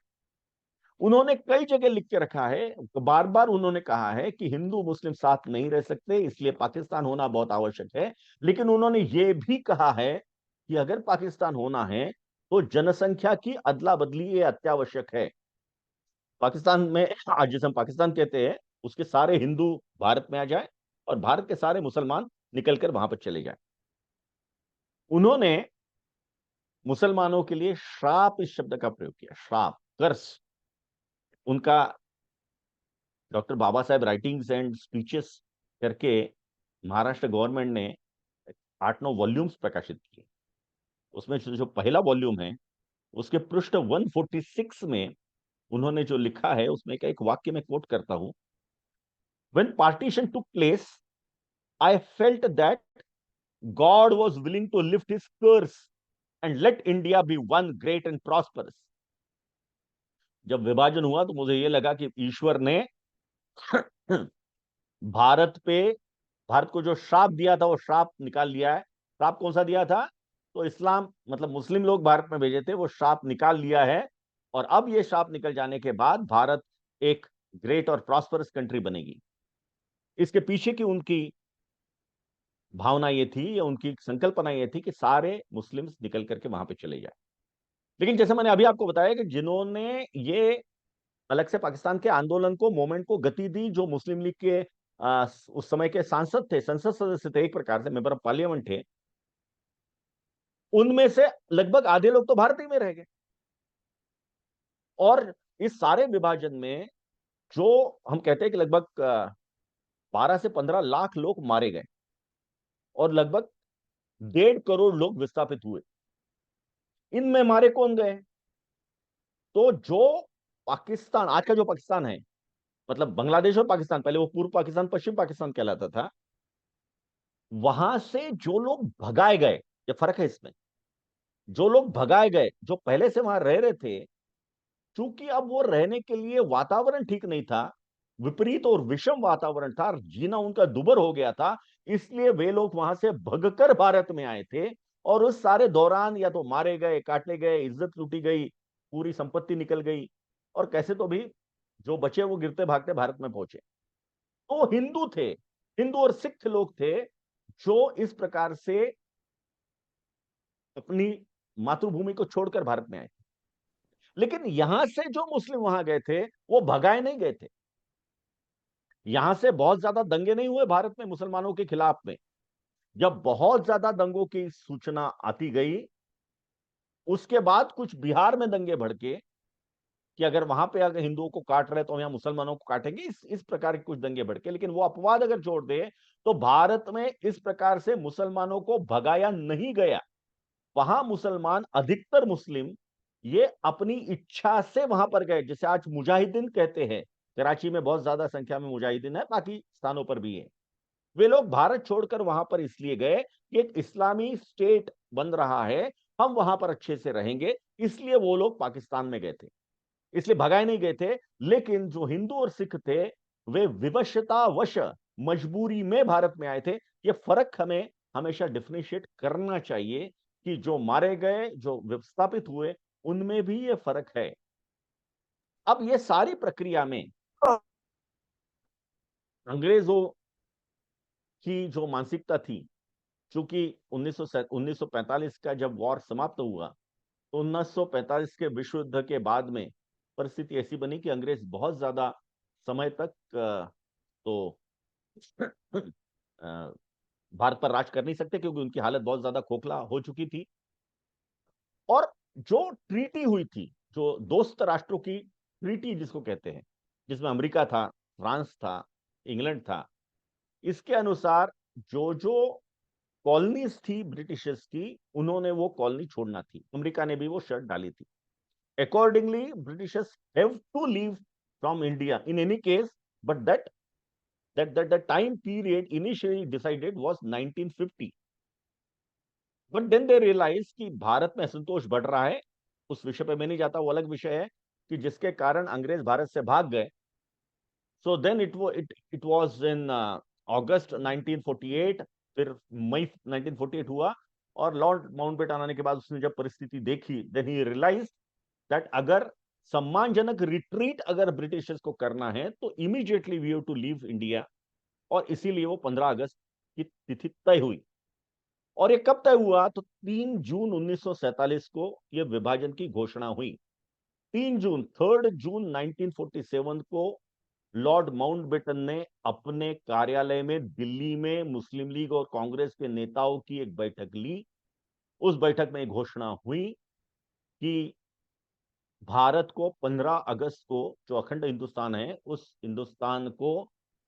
उन्होंने कई जगह लिख के रखा है, बार बार उन्होंने कहा है कि हिंदू मुस्लिम साथ नहीं रह सकते, इसलिए पाकिस्तान होना बहुत आवश्यक है। लेकिन उन्होंने ये भी कहा है कि अगर पाकिस्तान होना है तो जनसंख्या की अदला बदली ये अत्यावश्यक है। पाकिस्तान में आज जिसे हम पाकिस्तान कहते हैं, उसके सारे हिंदू भारत में आ जाए और भारत के सारे मुसलमान निकलकर वहां पर चले जाए। उन्होंने मुसलमानों के लिए श्राप इस शब्द का प्रयोग किया, श्राप, कर्स। उनका doctor Baba Saheb writings and speeches करके महाराष्ट्र गवर्नमेंट ने 8-9 वॉल्यूम्स प्रकाशित किए। उसमें जो पहला वॉल्यूम है, उसके पृष्ठ 146 में उन्होंने जो लिखा है, उसमें का एक वाक्य मैं कोट करता हूं। When partition took place, I felt that God was willing to lift his curse and let India be one great and prosperous. जब विभाजन हुआ तो मुझे यह लगा कि ईश्वर ने भारत पे, भारत को जो श्राप दिया था वो श्राप निकाल लिया है। श्राप कौन सा दिया था? तो इस्लाम मतलब मुस्लिम लोग भारत में भेजे थे, वो श्राप निकाल लिया है। और अब ये श्राप निकल जाने के बाद भारत एक ग्रेट और प्रॉस्परस कंट्री बनेगी। इसके पीछे की उनकी भावना ये थी, या उनकी संकल्पना ये थी कि सारे मुस्लिम्स निकल करके वहां पे चले जाए। लेकिन जैसे मैंने अभी आपको बताया कि जिन्होंने ये अलग से पाकिस्तान के आंदोलन को, मूवमेंट को गति दी, जो मुस्लिम लीग के उस समय के सांसद थे, संसद सदस्य थे, एक प्रकार से मेंबर ऑफ पार्लियामेंट थे, उनमें से लगभग आधे लोग तो भारत ही में रह गए। और इस सारे विभाजन में जो हम कहते हैं कि लगभग 12 से 15 लाख लोग मारे गए और लगभग 1.5 करोड़ लोग विस्थापित हुए। इनमें मारे कौन गए? तो जो पाकिस्तान, आज का जो पाकिस्तान है, मतलब बांग्लादेश और पाकिस्तान, पहले वो पूर्व पाकिस्तान पश्चिम पाकिस्तान कहलाता था, वहां से जो लोग भगाए गए, ये फर्क है इसमें, जो लोग भगाए गए, जो पहले से वहां रह रहे थे, चूंकि अब वो रहने के लिए वातावरण ठीक नहीं था, विपरीत और विषम वातावरण था, जीना उनका दुभर हो गया था, इसलिए वे लोग वहां से भगकर भारत में आए थे। और उस सारे दौरान या तो मारे गए, काटे गए, इज्जत लूटी गई, पूरी संपत्ति निकल गई, और कैसे तो भी जो बचे वो गिरते भागते भारत में पहुंचे। तो हिंदू थे, हिंदू और सिख लोग थे जो इस प्रकार से अपनी मातृभूमि को छोड़कर भारत में आए। लेकिन यहां से जो मुस्लिम वहां गए थे वो भगाए नहीं गए थे। यहां से बहुत ज्यादा दंगे नहीं हुए भारत में मुसलमानों के खिलाफ में। जब बहुत ज्यादा दंगों की सूचना आती गई, उसके बाद कुछ बिहार में दंगे भड़के कि अगर वहां पे अगर हिंदुओं को काट रहे तो हम यहां मुसलमानों को काटेंगे, इस प्रकार के कुछ दंगे भड़के। लेकिन वो अपवाद अगर छोड़ दे तो भारत में इस प्रकार से मुसलमानों को भगाया नहीं गया। वहां मुसलमान, अधिकतर मुस्लिम, ये अपनी इच्छा से वहां पर गए, जैसे आज मुजाहिदीन कहते हैं। कराची में बहुत ज्यादा संख्या में मुजाहिदीन है, बाकी स्थानों पर भी है। वे लोग भारत छोड़कर वहां पर इसलिए गए कि एक इस्लामी स्टेट बन रहा है, हम वहां पर अच्छे से रहेंगे, इसलिए वो लोग पाकिस्तान में गए थे, इसलिए भगाए नहीं गए थे। लेकिन जो हिंदू और सिख थे, वे विवशतावश, मजबूरी में भारत में आए थे। ये फर्क हमें हमेशा डिफरेंशिएट करना चाहिए कि जो मारे गए, जो विस्थापित हुए, उनमें भी ये फर्क है। अब ये सारी प्रक्रिया में अंग्रेजों की जो मानसिकता थी, चूंकि 1945 का जब वॉर समाप्त हुआ, तो 1945 के विश्व युद्ध के बाद में परिस्थिति ऐसी बनी कि अंग्रेज बहुत ज्यादा समय तक तो भारत पर राज कर नहीं सकते, क्योंकि उनकी हालत बहुत ज्यादा खोखला हो चुकी थी। और जो ट्रीटी हुई थी, जो दोस्त राष्ट्रों की ट्रीटी जिसको कहते हैं, जिसमें अमेरिका था, फ्रांस था, इंग्लैंड था, इसके अनुसार जो जो कॉलोनीज थी ब्रिटिशर्स की, उन्होंने वो कॉलोनी छोड़ना थी। अमेरिका ने भी वो शर्त डाली थी। Accordingly, Britishers have to leave from India in any case, but that the time period initially decided was 1950. But then they realized कि भारत में असंतोष बढ़ रहा है। उस विषय पे मैं नहीं जाता, वो अलग विषय है कि जिसके कारण अंग्रेज भारत से भाग गए। So then it was in August 1948, फिर मई 1948 हुआ। और लॉर्ड माउंटबेटन आने के बाद उसने जब परिस्थिति देखी, देन ही रियलाइज दैट अगर सम्मानजनक रिट्रीट अगर ब्रिटिशर्स को करना है तो immediately we have to leave India. और इसीलिए वो 15 अगस्त की तिथि तय हुई। और ये कब तय हुआ? तो 3 जून 1947 को ये विभाजन की घोषणा हुई। 3 जून 1947 को लॉर्ड माउंटबेटन ने अपने कार्यालय में दिल्ली में मुस्लिम लीग और कांग्रेस के नेताओं की एक बैठक ली। उस बैठक में घोषणा हुई कि भारत को 15 अगस्त को, जो अखंड हिंदुस्तान है, उस हिंदुस्तान को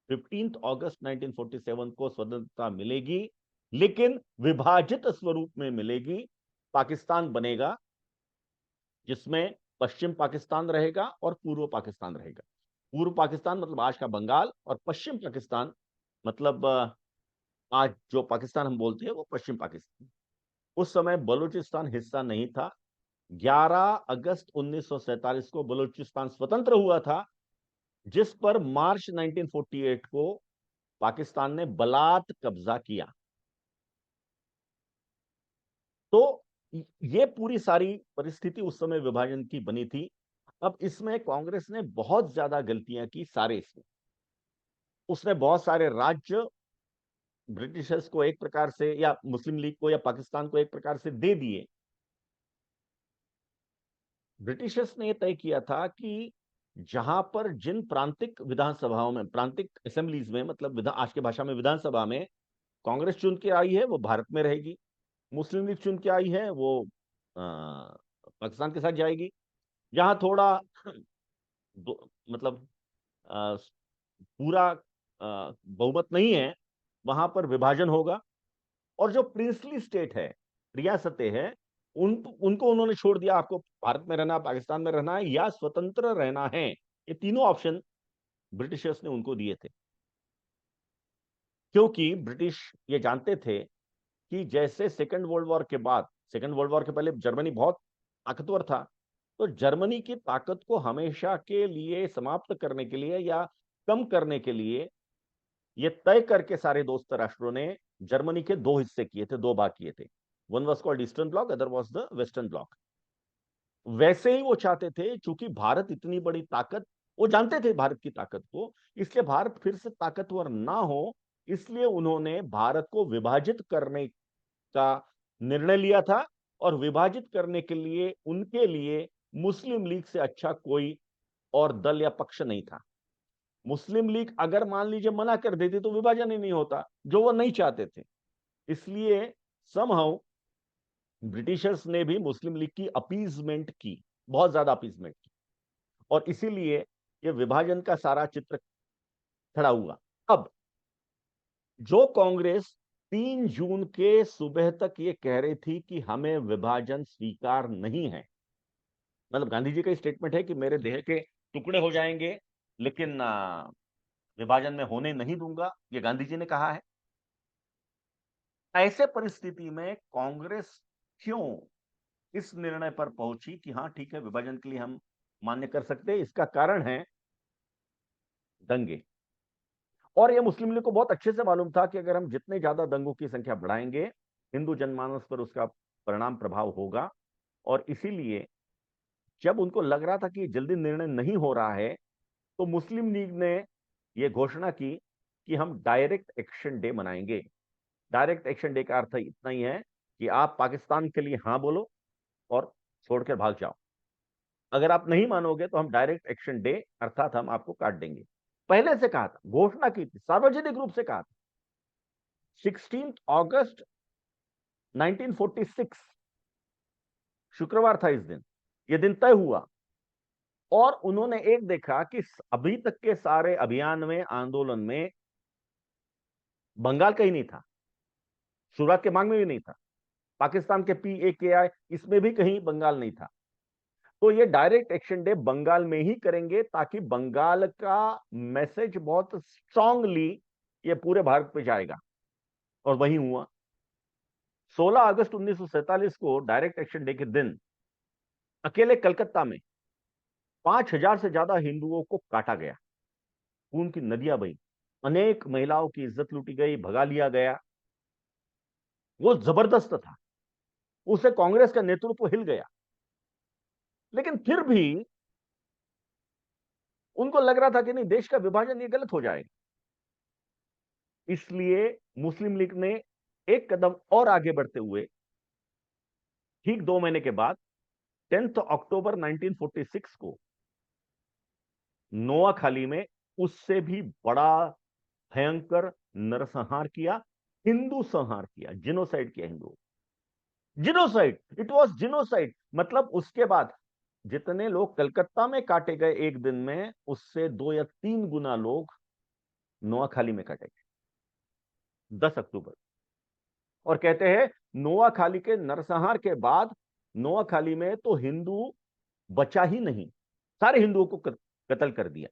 15 अगस्त 1947 को स्वतंत्रता मिलेगी, लेकिन विभाजित स्वरूप में मिलेगी। पाकिस्तान बनेगा जिसमें पश्चिम पाकिस्तान रहेगा और पूर्व पाकिस्तान रहेगा। पूर्व पाकिस्तान मतलब आज का बंगाल, और पश्चिम पाकिस्तान मतलब आज जो पाकिस्तान हम बोलते हैं वो पश्चिम पाकिस्तान। उस समय बलूचिस्तान हिस्सा नहीं था। 11 अगस्त 1947 को बलूचिस्तान स्वतंत्र हुआ था, जिस पर मार्च 1948 को पाकिस्तान ने बलात् कब्जा किया। तो ये पूरी सारी परिस्थिति उस समय विभाजन की बनी थी। अब इसमें कांग्रेस ने बहुत ज्यादा गलतियां की सारे इसमें। उसने बहुत सारे राज्य ब्रिटिशर्स को एक प्रकार से, या मुस्लिम लीग को या पाकिस्तान को एक प्रकार से दे दिए। ब्रिटिशर्स ने यह तय किया था कि जहां पर जिन प्रांतिक विधानसभाओं में, प्रांतिक असेंबलीज में, मतलब आज की भाषा में विधानसभा में कांग्रेस चुन के आई है वो भारत में रहेगी, मुस्लिम लीग चुन के आई है वो पाकिस्तान के साथ जाएगी। जहां थोड़ा मतलब आ, पूरा बहुमत नहीं है, वहां पर विभाजन होगा। और जो प्रिंसली स्टेट है, रियासतें हैं, उनको उन्होंने छोड़ दिया, आपको भारत में रहना, पाकिस्तान में रहना है या स्वतंत्र रहना है। ये तीनों ऑप्शन ब्रिटिशर्स ने उनको दिए थे, क्योंकि ब्रिटिश ये जानते थे कि जैसे सेकेंड वर्ल्ड वॉर के बाद, सेकेंड वर्ल्ड वॉर के पहले जर्मनी बहुत ताकतवर था, तो जर्मनी की ताकत को हमेशा के लिए समाप्त करने के लिए या कम करने के लिए ये तय करके सारे दोस्त राष्ट्रों ने जर्मनी के दो हिस्से किए थे, दो भाग किए थे। One was called eastern block, other was the western block. वैसे ही वो चाहते थे, चूंकि भारत इतनी बड़ी ताकत, वो जानते थे भारत की ताकत को, इसलिए भारत फिर से ताकतवर ना हो, इसलिए उन्होंने भारत को विभाजित करने का निर्णय लिया था। और विभाजित करने के लिए उनके लिए मुस्लिम लीग से अच्छा कोई और दल या पक्ष नहीं था। मुस्लिम लीग अगर मान लीजिए मना कर देती तो विभाजन ही नहीं होता, जो वो नहीं चाहते थे। इसलिए समहाउ ब्रिटिशर्स ने भी मुस्लिम लीग की अपीजमेंट की, बहुत ज्यादा अपीजमेंट की, और इसीलिए ये विभाजन का सारा चित्र खड़ा हुआ। अब जो कांग्रेस 3 जून के सुबह तक ये कह रही थी कि हमें विभाजन स्वीकार नहीं है, मतलब गांधी जी का स्टेटमेंट है कि मेरे देह के टुकड़े हो जाएंगे लेकिन विभाजन में होने नहीं दूंगा, ये गांधी जी ने कहा है। ऐसे परिस्थिति में कांग्रेस क्यों इस निर्णय पर पहुंची कि हाँ ठीक है, विभाजन के लिए हम मान्य कर सकते हैं? इसका कारण है दंगे। और यह मुस्लिम लीग को बहुत अच्छे से मालूम था कि अगर हम जितने ज्यादा दंगों की संख्या बढ़ाएंगे, हिंदू जनमानस पर उसका परिणाम प्रभाव होगा। और इसीलिए जब उनको लग रहा था कि जल्दी निर्णय नहीं हो रहा है, तो मुस्लिम लीग ने यह घोषणा की कि हम डायरेक्ट एक्शन डे मनाएंगे। डायरेक्ट एक्शन डे का अर्थ इतना ही है कि आप पाकिस्तान के लिए हां बोलो और छोड़कर भाग जाओ। अगर आप नहीं मानोगे तो हम डायरेक्ट एक्शन डे, अर्थात हम आपको काट देंगे। पहले से कहा था, घोषणा की थी, सार्वजनिक रूप से कहा था। 16 अगस्त 1946 शुक्रवार था इस दिन, यह दिन तय हुआ। और उन्होंने एक देखा कि अभी तक के सारे अभियान में, आंदोलन में बंगाल कहीं नहीं था, शुरुआत के मांग में भी नहीं था, पाकिस्तान के PAKI इसमें भी कहीं बंगाल नहीं था। तो ये डायरेक्ट एक्शन डे बंगाल में ही करेंगे, ताकि बंगाल का मैसेज बहुत स्ट्रांगली ये पूरे भारत पे जाएगा। और वही हुआ। 16 अगस्त 1947 को डायरेक्ट एक्शन डे के दिन अकेले कलकत्ता में 5,000 से ज्यादा हिंदुओं को काटा गया, खून की नदियां बही, अनेक महिलाओं की इज्जत लूटी गई, भगा लिया गया। वो जबरदस्त था, उसे कांग्रेस का नेतृत्व हिल गया। लेकिन फिर भी उनको लग रहा था कि नहीं, देश का विभाजन ये गलत हो जाएगा। इसलिए मुस्लिम लीग ने एक कदम और आगे बढ़ते हुए ठीक 2 महीने के बाद 10 अक्टूबर 1946 को नोआखाली में उससे भी बड़ा भयंकर नरसंहार किया, हिंदू संहार किया, जिनोसाइड किया हिंदुओं, जिनोसाइड, इट वाज जिनोसाइड। मतलब उसके बाद जितने लोग कलकत्ता में काटे गए एक दिन में, उससे 2 या 3 गुना लोग नोआखाली में काटे गए 10 अक्टूबर। और कहते हैं नोआखाली के नरसंहार के बाद नोआखाली में तो हिंदू बचा ही नहीं, सारे हिंदुओं को कत्ल कर दिया।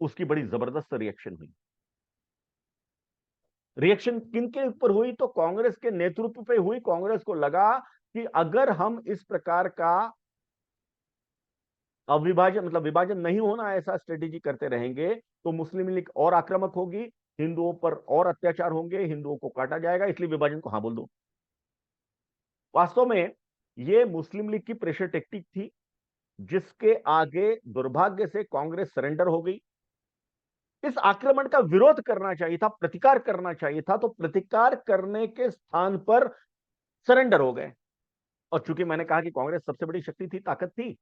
उसकी बड़ी जबरदस्त रिएक्शन हुई। रिएक्शन किनके ऊपर हुई? तो कांग्रेस के नेतृत्व पे हुई। कांग्रेस को लगा कि अगर हम इस प्रकार का अविभाजन, मतलब विभाजन नहीं होना, ऐसा स्ट्रेटेजी करते रहेंगे तो मुस्लिम लीग और आक्रामक होगी, हिंदुओं पर और अत्याचार होंगे, हिंदुओं को काटा जाएगा, इसलिए विभाजन को हाँ बोल दो। वास्तव में यह मुस्लिम लीग की प्रेशर टेक्टिक थी, जिसके आगे दुर्भाग्य से कांग्रेस सरेंडर हो गई। इस आक्रमण का विरोध करना चाहिए था, प्रतिकार करना चाहिए था, तो प्रतिकार करने के स्थान पर सरेंडर हो गए। और चूंकि मैंने कहा कि कांग्रेस सबसे बड़ी शक्ति थी, ताकत थी,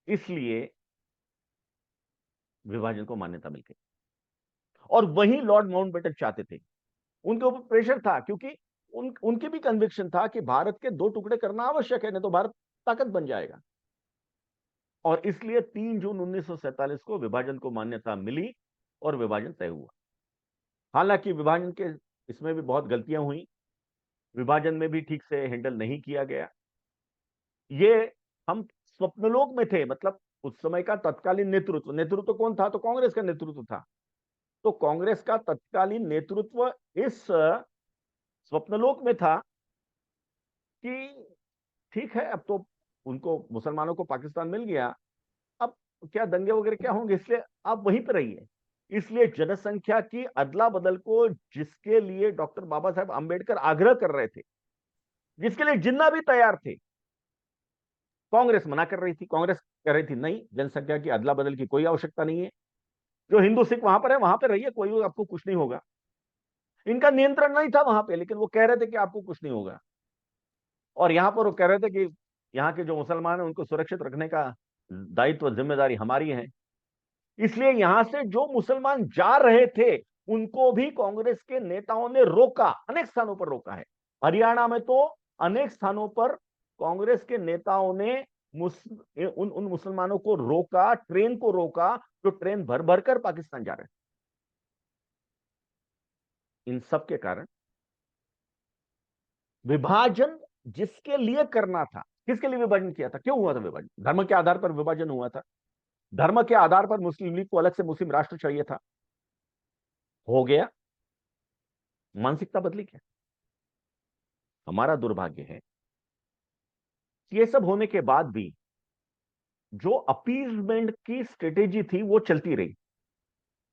इसलिए विभाजन को मान्यता मिल गई। और वही लॉर्ड माउंटबेटन चाहते थे, उनके ऊपर प्रेशर था, क्योंकि उनकी भी कन्विक्शन था कि भारत के 2 टुकड़े करना आवश्यक है, नहीं तो भारत ताकत बन जाएगा। और इसलिए 3 जून 1947 को विभाजन को मान्यता मिली और विभाजन तय हुआ। हालांकि विभाजन के इसमें भी बहुत गलतियां हुई, विभाजन में भी ठीक से हैंडल नहीं किया गया। ये हम स्वप्नलोक में थे, मतलब उस समय का तत्कालीन नेतृत्व, नेतृत्व कौन था? तो कांग्रेस का नेतृत्व था। तो कांग्रेस का तत्कालीन नेतृत्व इस स्वप्नलोक में था कि ठीक है, अब तो उनको, मुसलमानों को पाकिस्तान मिल गया, अब क्या दंगे वगैरह क्या होंगे, इसलिए आप वहीं पर रहिए। इसलिए जनसंख्या की अदला बदल को, जिसके लिए डॉक्टर बाबा साहब अंबेडकर आग्रह कर रहे थे, जिसके लिए जिन्ना भी तैयार थे, कांग्रेस मना कर रही थी। कांग्रेस कह रही थी नहीं, जनसंख्या की अदला बदल की कोई आवश्यकता नहीं है, जो हिंदू सिख वहां पर है वहां पर रहिए, कोई आपको कुछ नहीं होगा। इनका नियंत्रण नहीं था वहां पे, लेकिन वो कह रहे थे कि आपको कुछ नहीं होगा। और यहां पर वो कह रहे थे कि यहाँ के जो मुसलमान है उनको सुरक्षित रखने का दायित्व, जिम्मेदारी हमारी है। इसलिए यहां से जो मुसलमान जा रहे थे, उनको भी कांग्रेस के नेताओं ने रोका, अनेक स्थानों पर रोका है। हरियाणा में तो अनेक स्थानों पर कांग्रेस के नेताओं ने उन मुसलमानों को रोका, ट्रेन को रोका, जो ट्रेन भर भर कर पाकिस्तान जा रहे थे। इन सब के कारण विभाजन जिसके लिए करना था, किसके लिए विभाजन किया था, क्यों हुआ था विभाजन? धर्म के आधार पर विभाजन हुआ था। धर्म के आधार पर मुस्लिम लीग को अलग से मुस्लिम राष्ट्र चाहिए था, हो गया। मानसिकता बदली क्या? हमारा दुर्भाग्य है कि ये सब होने के बाद भी जो अपीजमेंट की स्ट्रेटेजी थी वो चलती रही।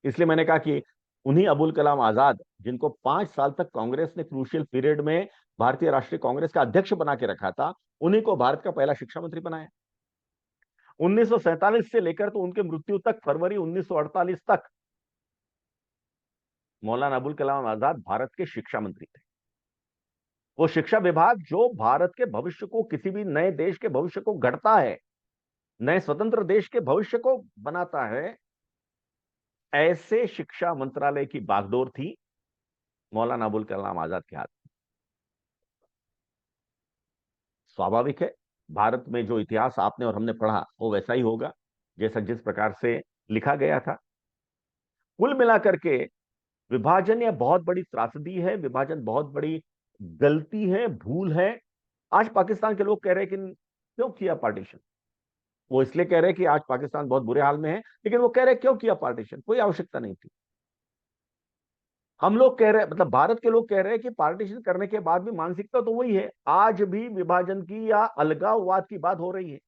इसलिए मैंने कहा कि उन्हीं अबुल कलाम आजाद, जिनको 5 साल तक कांग्रेस ने क्रूशियल पीरियड में भारतीय राष्ट्रीय कांग्रेस का अध्यक्ष बना के रखा था, उन्हीं को भारत का पहला शिक्षा मंत्री बनाया। 1947 से लेकर तो उनके मृत्यु तक, फरवरी 1948 तक, मौलाना अबुल कलाम आजाद भारत के शिक्षा मंत्री थे। वो शिक्षा विभाग जो भारत के भविष्य को, किसी भी नए देश के भविष्य को गढ़ता है, नए स्वतंत्र देश के भविष्य को बनाता है, ऐसे शिक्षा मंत्रालय की बागडोर थी मौलाना अबुल कलाम आजाद के हाथ। स्वाभाविक है, भारत में जो इतिहास आपने और हमने पढ़ा वो वैसा ही होगा जैसा जिस प्रकार से लिखा गया था। कुल मिलाकर के विभाजन यह बहुत बड़ी त्रासदी है, विभाजन बहुत बड़ी गलती है, भूल है। आज पाकिस्तान के लोग कह रहे हैं कि क्यों किया पार्टीशन। वो इसलिए कह रहे हैं कि आज पाकिस्तान बहुत बुरे हाल में है, लेकिन वो कह रहे हैं क्यों किया पार्टीशन, कोई आवश्यकता नहीं थी। हम लोग कह रहे हैं, मतलब भारत के लोग कह रहे हैं कि पार्टीशन करने के बाद भी मानसिकता तो वही है, आज भी विभाजन की या अलगाववाद की बात हो रही है।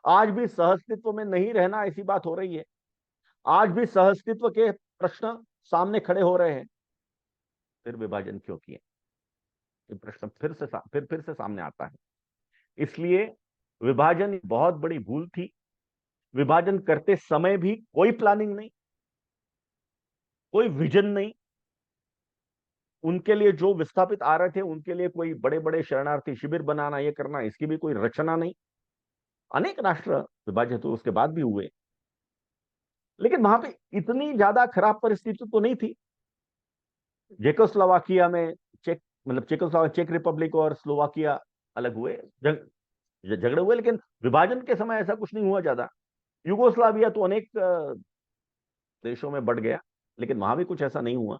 आज भी सहअस्तित्व में नहीं रहना ऐसी बात हो रही है। आज भी सहअस्तित्व के प्रश्न सामने खड़े हो रहे हैं। फिर विभाजन क्यों किए, ये प्रश्न फिर से सामने आता है। इसलिए विभाजन बहुत बड़ी भूल थी। विभाजन करते समय भी कोई प्लानिंग नहीं, कोई विजन नहीं। उनके लिए जो विस्थापित आ रहे थे, उनके लिए कोई बड़े बड़े शरणार्थी शिविर बनाना, ये करना, इसकी भी कोई रचना नहीं। अनेक राष्ट्र विभाजित हुए, उसके बाद भी हुए, लेकिन वहां पे इतनी ज्यादा खराब परिस्थिति तो नहीं थी। चेकोस्लोवाकिया में, चेक रिपब्लिक और स्लोवाकिया अलग हुए, झगड़े हुए, लेकिन विभाजन के समय ऐसा कुछ नहीं हुआ ज्यादा। युगोस्लाविया तो अनेक देशों में बढ़ गया, लेकिन वहां भी कुछ ऐसा नहीं हुआ।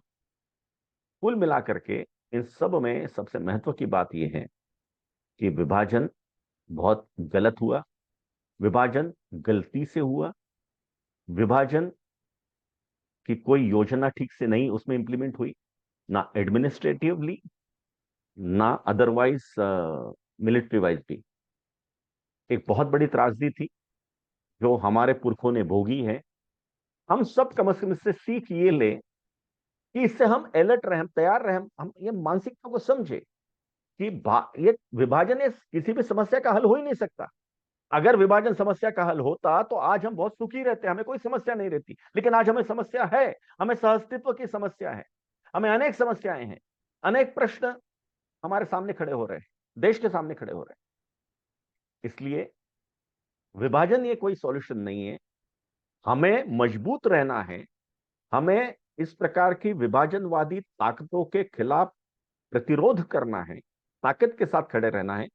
कुल मिलाकर के इन सब में सबसे महत्व की बात यह है कि विभाजन बहुत गलत हुआ, विभाजन गलती से हुआ, विभाजन की कोई योजना ठीक से नहीं उसमें इंप्लीमेंट हुई, ना एडमिनिस्ट्रेटिवली, ना अदरवाइज मिलिट्री वाइज भी। एक बहुत बड़ी त्रासदी थी जो हमारे पुरखों ने भोगी है। हम सब कम से कम इससे सीख ये ले कि इससे हम अलर्ट रहे, हम तैयार रहे, हम ये मानसिकता को समझे कि ये विभाजन ये किसी भी समस्या का हल हो ही नहीं सकता। अगर विभाजन समस्या का हल होता तो आज हम बहुत सुखी रहते, हमें कोई समस्या नहीं रहती। लेकिन आज हमें समस्या है, हमें सहअस्तित्व की समस्या है, हमें अनेक समस्याएं हैं, अनेक प्रश्न हमारे सामने खड़े हो रहे हैं, देश के सामने खड़े हो रहे हैं। इसलिए विभाजन ये कोई सॉल्यूशन नहीं है। हमें मजबूत रहना है, हमें इस प्रकार की विभाजनवादी ताकतों के खिलाफ प्रतिरोध करना है, ताकत के साथ खड़े रहना है।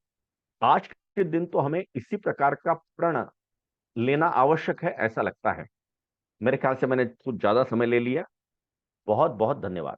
आज के दिन तो हमें इसी प्रकार का प्रण लेना आवश्यक है, ऐसा लगता है। मेरे ख्याल से मैंने कुछ ज्यादा समय ले लिया। बहुत बहुत धन्यवाद।